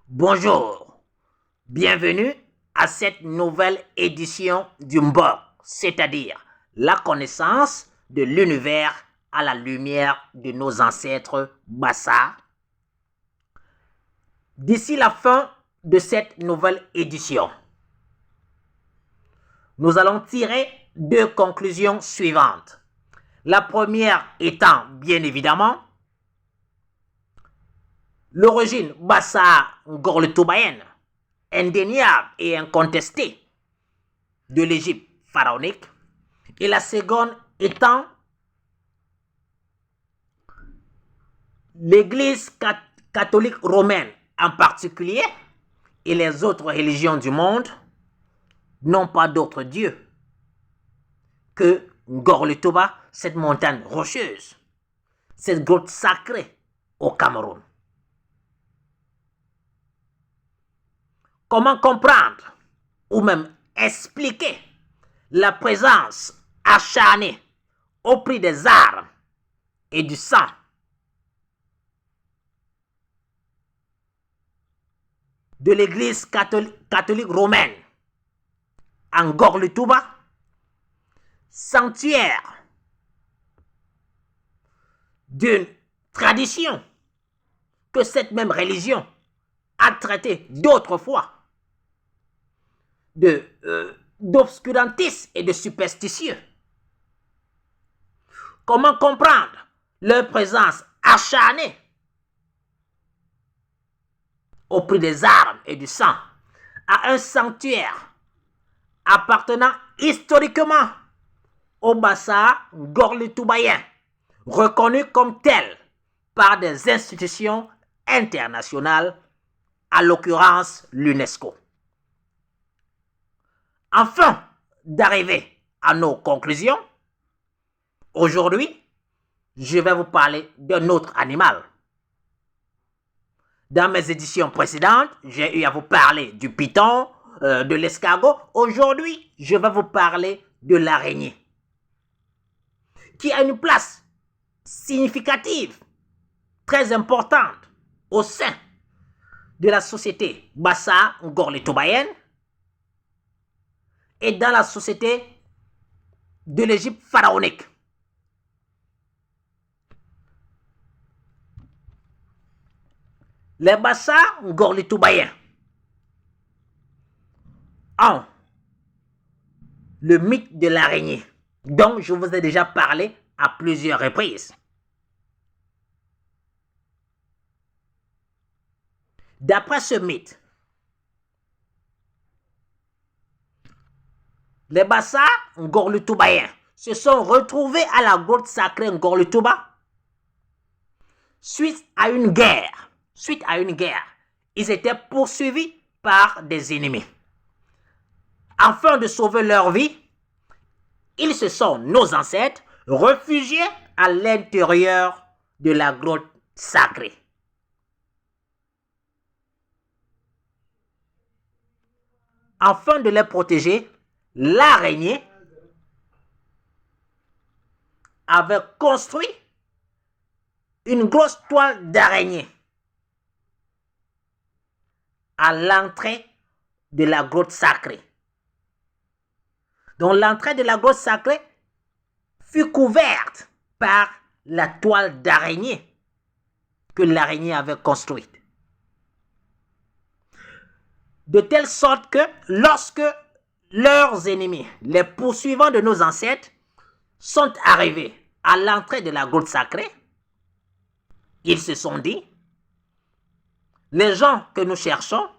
Bonjour, bienvenue à cette nouvelle édition du Mbok, c'est-à-dire la connaissance de l'univers à la lumière de nos ancêtres Bassa. D'ici la fin de cette nouvelle édition, nous allons tirer deux conclusions suivantes. La première étant, bien évidemment, l'origine Bassa Ngorletoubaïenne, indéniable et incontestée, de l'Égypte pharaonique. Et la seconde étant l'Église catholique romaine en particulier et les autres religions du monde n'ont pas d'autre Dieu que Ngorletouba, cette montagne rocheuse, cette grotte sacrée au Cameroun. Comment comprendre ou même expliquer la présence acharnée au prix des armes et du sang de l'Église catholique romaine en Ngorletouba, sanctuaire d'une tradition que cette même religion a traité d'autres fois d'obscurantistes et de superstitieux. Comment comprendre leur présence acharnée au prix des armes et du sang à un sanctuaire appartenant historiquement au Bassa Ngorletoubaïen, reconnu comme tel par des institutions internationales, à l'occurrence l'UNESCO. Afin d'arriver à nos conclusions, aujourd'hui, je vais vous parler d'un autre animal. Dans mes éditions précédentes, j'ai eu à vous parler du python, de l'escargot. Aujourd'hui, je vais vous parler de l'araignée, qui a une place significative, très importante au sein de la société Bassa Ngorletoubaïenne et dans la société de l'Égypte pharaonique. Les Bassa Ngorletoubaïens ont le mythe de l'araignée, dont je vous ai déjà parlé à plusieurs reprises. D'après ce mythe, les Bassa Ngorletoubaïens se sont retrouvés à la grotte sacrée Ngorletouba suite à une guerre. Ils étaient poursuivis par des ennemis. Afin de sauver leur vie, ils se sont, nos ancêtres, réfugiés à l'intérieur de la grotte sacrée. Afin de les protéger, l'araignée avait construit une grosse toile d'araignée à l'entrée de la grotte sacrée. Donc l'entrée de la grotte sacrée fut couverte par la toile d'araignée que l'araignée avait construite. De telle sorte que lorsque leurs ennemis, les poursuivants de nos ancêtres, sont arrivés à l'entrée de la grotte sacrée, ils se sont dit, les gens que nous cherchons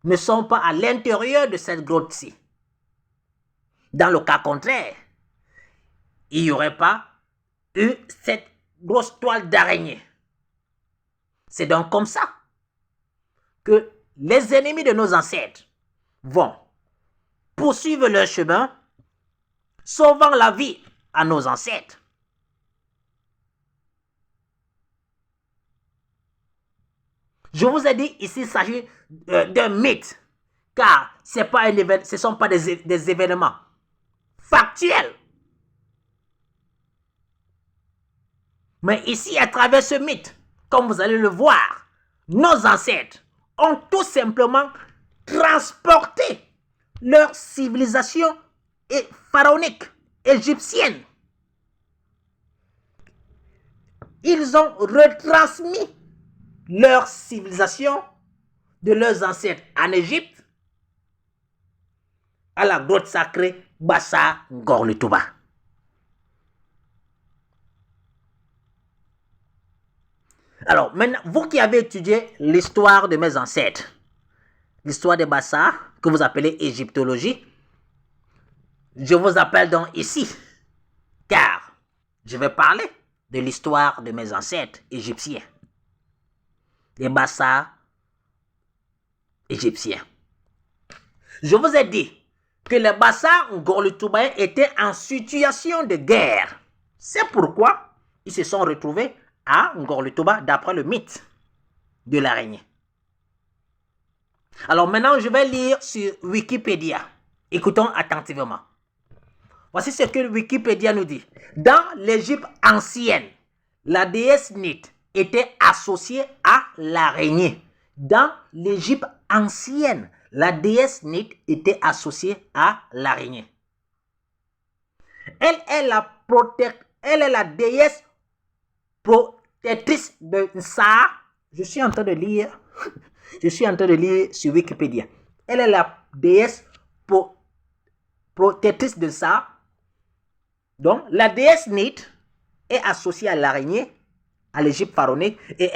ne sont pas à l'intérieur de cette grotte-ci. Dans le cas contraire, il n'y aurait pas eu cette grosse toile d'araignée. C'est donc comme ça que les ennemis de nos ancêtres vont poursuivre leur chemin, sauvant la vie à nos ancêtres. Je vous ai dit ici, il s'agit d'un mythe, car ce ne sont pas des événements factuels. Mais ici, à travers ce mythe, comme vous allez le voir, nos ancêtres ont tout simplement transporté leur civilisation pharaonique égyptienne. Ils ont retransmis leur civilisation de leurs ancêtres en Égypte à la grotte sacrée Bassa Ngorle-Touba. Alors, maintenant, vous qui avez étudié l'histoire de mes ancêtres, l'histoire de Bassa, que vous appelez égyptologie, je vous appelle donc ici, car je vais parler de l'histoire de mes ancêtres égyptiens, les Bassa égyptiens. Je vous ai dit que les Bassa Ngorle-Toubaïens étaient en situation de guerre. C'est pourquoi ils se sont retrouvés à Ngorle-Touba d'après le mythe de l'araignée. Alors maintenant, je vais lire sur Wikipédia. Écoutons attentivement. Voici ce que Wikipédia nous dit. Dans l'Égypte ancienne, la déesse Nit était associée à l'araignée. Dans l'Égypte ancienne, la déesse Nit était associée à l'araignée. Elle est la déesse protectrice de Nsa. Je suis en train de lire sur Wikipédia. Elle est la déesse protectrice de Nsa. Donc, la déesse Nit est associée à l'araignée, à l'Égypte pharaonique, et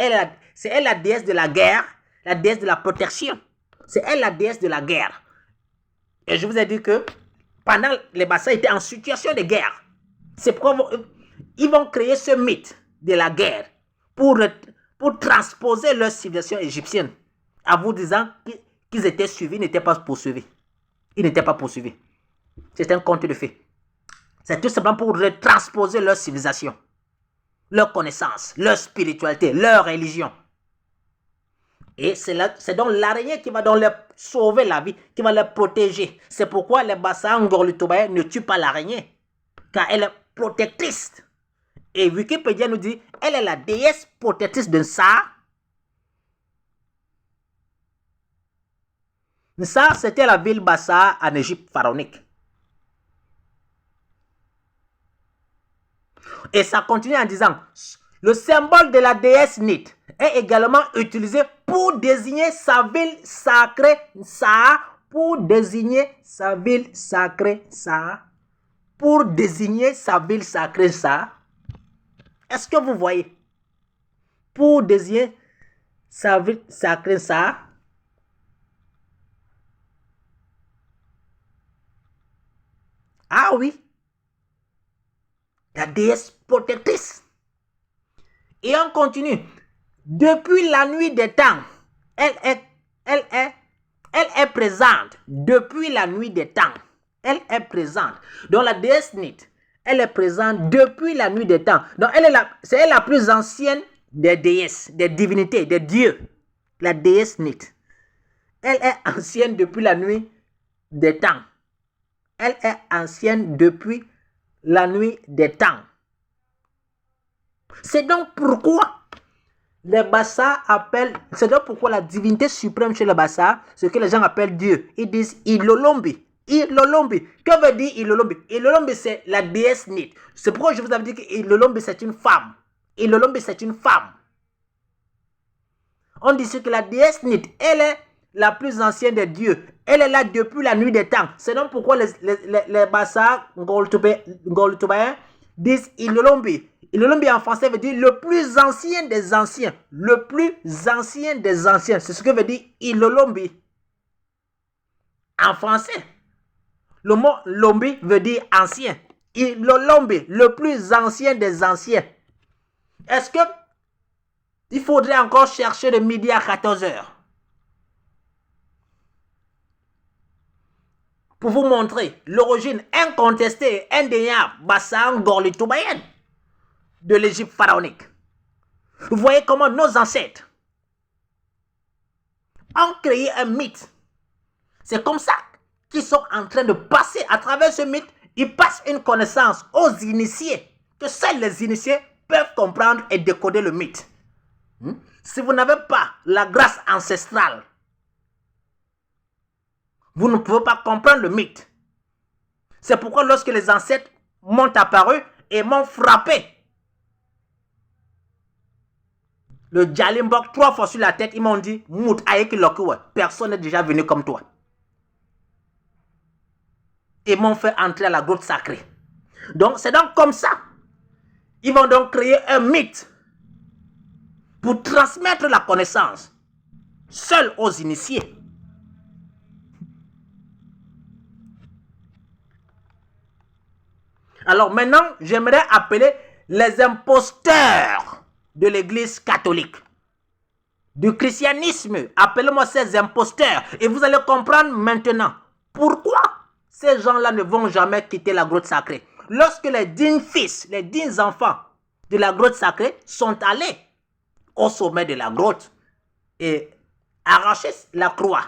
c'est elle la déesse de la guerre, la déesse de la protection. C'est elle la déesse de la guerre. Et je vous ai dit que pendant les Bassa étaient en situation de guerre. C'est pourquoi ils vont créer ce mythe de la guerre pour transposer leur civilisation égyptienne en vous disant qu'ils étaient suivis, ils n'étaient pas poursuivis. Ils n'étaient pas poursuivis. C'est un conte de fées. C'est tout simplement pour transposer leur civilisation, leur connaissance, leur spiritualité, leur religion. Et c'est donc l'araignée qui va donc leur sauver la vie, qui va les protéger. C'est pourquoi les Bassa Ngorle-Toubaïens ne tuent pas l'araignée, car elle est protectrice. Et Wikipédia nous dit, elle est la déesse protectrice de Nsa. Nsa, c'était la ville Bassa en Égypte pharaonique. Et ça continue en disant, le symbole de la déesse Nit est également utilisé pour désigner sa ville sacrée Nsa, pour désigner sa ville sacrée Nsa, pour désigner sa ville sacrée Nsa. Est-ce que vous voyez? Pour désigner sa ville sacrée Nsa. Ah oui. La déesse protectrice. Et on continue. Depuis la nuit des temps, elle est présente. Depuis la nuit des temps, elle est présente. Donc la déesse Nit, elle est présente depuis la nuit des temps. Donc c'est elle la plus ancienne des déesses, des divinités, des dieux. La déesse Nit. Elle est ancienne depuis la nuit des temps. Elle est ancienne depuis la nuit des temps. C'est donc pourquoi les Bassa appellent, c'est donc pourquoi la divinité suprême chez les Bassa, ce que les gens appellent Dieu, ils disent Ilolombi. Ilolombi. Que veut dire Ilolombi? Ilolombi, c'est la déesse Nit. C'est pourquoi je vous avais dit que Ilolombi, c'est une femme. Ilolombi, c'est une femme. On dit que la déesse Nit, elle est la plus ancienne des dieux. Elle est là depuis la nuit des temps. C'est donc pourquoi les Bassa Ngorle-Toubaïens disent Ilolombi. Ilolombi en français veut dire le plus ancien des anciens. Le plus ancien des anciens. C'est ce que veut dire Ilolombi. En français, le mot Lombi veut dire ancien. Ilolombi, le plus ancien des anciens. Est-ce que il faudrait encore chercher de midi à 14h pour vous montrer l'origine incontestée et indéniable Bassa Ngorle-Toubaïenne de l'Égypte pharaonique? Vous voyez comment nos ancêtres ont créé un mythe. C'est comme ça qu'ils sont en train de passer à travers ce mythe. Ils passent une connaissance aux initiés, que seuls les initiés peuvent comprendre et décoder le mythe. Si vous n'avez pas la grâce ancestrale, vous ne pouvez pas comprendre le mythe. C'est pourquoi lorsque les ancêtres m'ont apparu et m'ont frappé, le Djalimbok 3 fois sur la tête, ils m'ont dit, Mout, personne n'est déjà venu comme toi. Et m'ont fait entrer à la grotte sacrée. Donc, c'est donc comme ça. Ils vont donc créer un mythe pour transmettre la connaissance seul aux initiés. Alors maintenant, j'aimerais appeler les imposteurs de l'Église catholique, du christianisme. Appelez-moi ces imposteurs et vous allez comprendre maintenant pourquoi ces gens-là ne vont jamais quitter la grotte sacrée. Lorsque les dignes fils, les dignes enfants de la grotte sacrée sont allés au sommet de la grotte et arracher la croix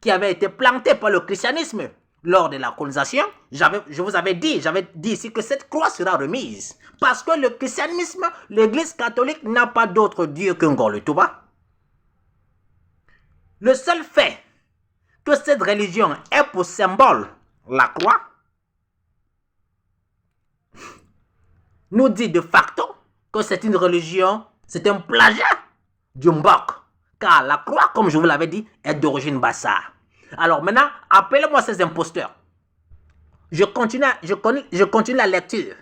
qui avait été plantée par le christianisme lors de la colonisation, je vous avais dit, j'avais dit ici que cette croix sera remise. Parce que le christianisme, l'Église catholique n'a pas d'autre Dieu qu'un Ngor-le-Touba. Le seul fait que cette religion ait pour symbole la croix nous dit de facto que c'est une religion, c'est un plagiat du Mbok. Car la croix, comme je vous l'avais dit, est d'origine bassa. Alors maintenant, appelez-moi ces imposteurs. Je continue la lecture.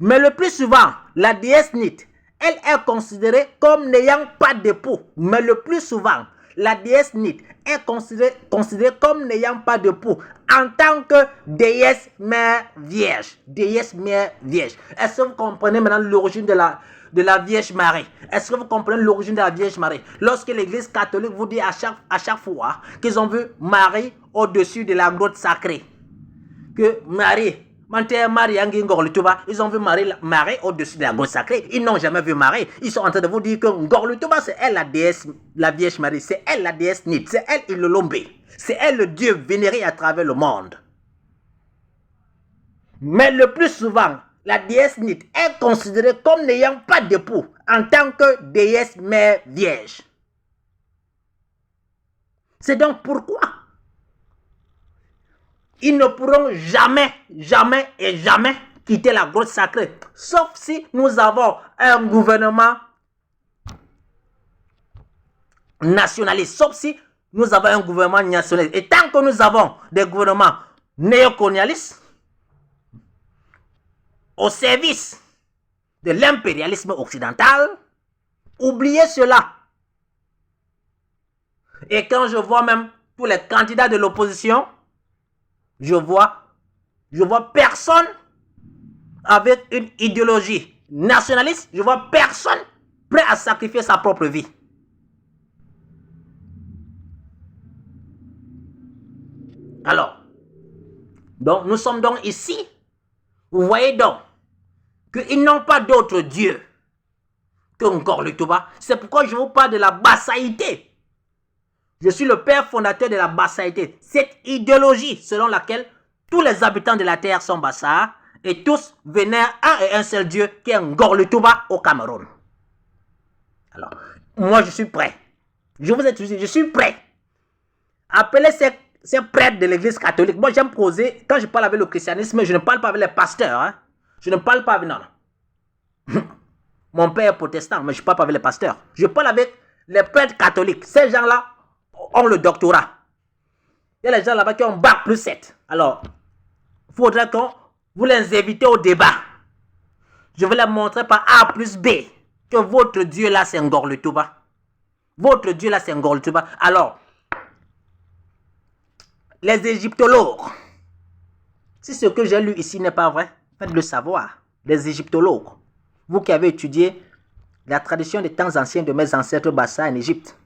Mais le plus souvent, la déesse Nit, elle est considérée comme n'ayant pas d'époux. Mais le plus souvent, la déesse Nit est considérée comme n'ayant pas d'époux en tant que déesse mère vierge. Déesse mère vierge. Est-ce que vous comprenez maintenant l'origine de la Vierge Marie? Est-ce que vous comprenez l'origine de la Vierge Marie? Lorsque l'Église catholique vous dit à chaque fois qu'ils ont vu Marie au-dessus de la grotte sacrée, que Marie, ils ont vu Marie au-dessus de la grotte sacrée. Ils n'ont jamais vu Marie. Ils sont en train de vous dire que Ngor-le-Touba, c'est elle la déesse, la Vierge Marie. C'est elle la déesse Nit. C'est elle Ilolombe. C'est elle le Dieu vénéré à travers le monde. Mais le plus souvent, la déesse Nit est considérée comme n'ayant pas d'époux en tant que déesse mère vierge. C'est donc pourquoi ils ne pourront jamais, jamais et jamais quitter la grotte sacrée. Sauf si nous avons un gouvernement nationaliste. Sauf si nous avons un gouvernement nationaliste. Et tant que nous avons des gouvernements néocolonialistes au service de l'impérialisme occidental, oubliez cela. Et quand je vois même tous les candidats de l'opposition, je vois personne avec une idéologie nationaliste. Je vois personne prêt à sacrifier sa propre vie. Alors, donc nous sommes donc ici. Vous voyez donc qu'ils n'ont pas d'autre Dieu que Ngor-le-Touba. C'est pourquoi je vous parle de la bassaïté. Je suis le père fondateur de la bassaïté. Cette idéologie selon laquelle tous les habitants de la terre sont bassa et tous vénèrent un et un seul Dieu qui est Ngor-le-Touba au Cameroun. Alors, moi je suis prêt. Je vous ai dit, je suis prêt. Appelez ces prêtres de l'église catholique. Moi j'aime poser, quand je parle avec le christianisme, je ne parle pas avec les pasteurs. Hein. Je ne parle pas avec... Non. Mon père est protestant, mais je ne parle pas avec les pasteurs. Je parle avec les prêtres catholiques. Ces gens-là ont le doctorat. Il y a les gens là-bas qui ont bac plus 7. Alors, il faudrait que vous les invitez au débat. Je vais leur montrer par A plus B que votre Dieu là c'est Ngor-le-Touba. Votre Dieu là c'est Ngor-le-Touba. Alors, les égyptologues, si ce que j'ai lu ici n'est pas vrai, faites-le savoir. Les égyptologues, vous qui avez étudié la tradition des temps anciens de mes ancêtres bassa en Égypte,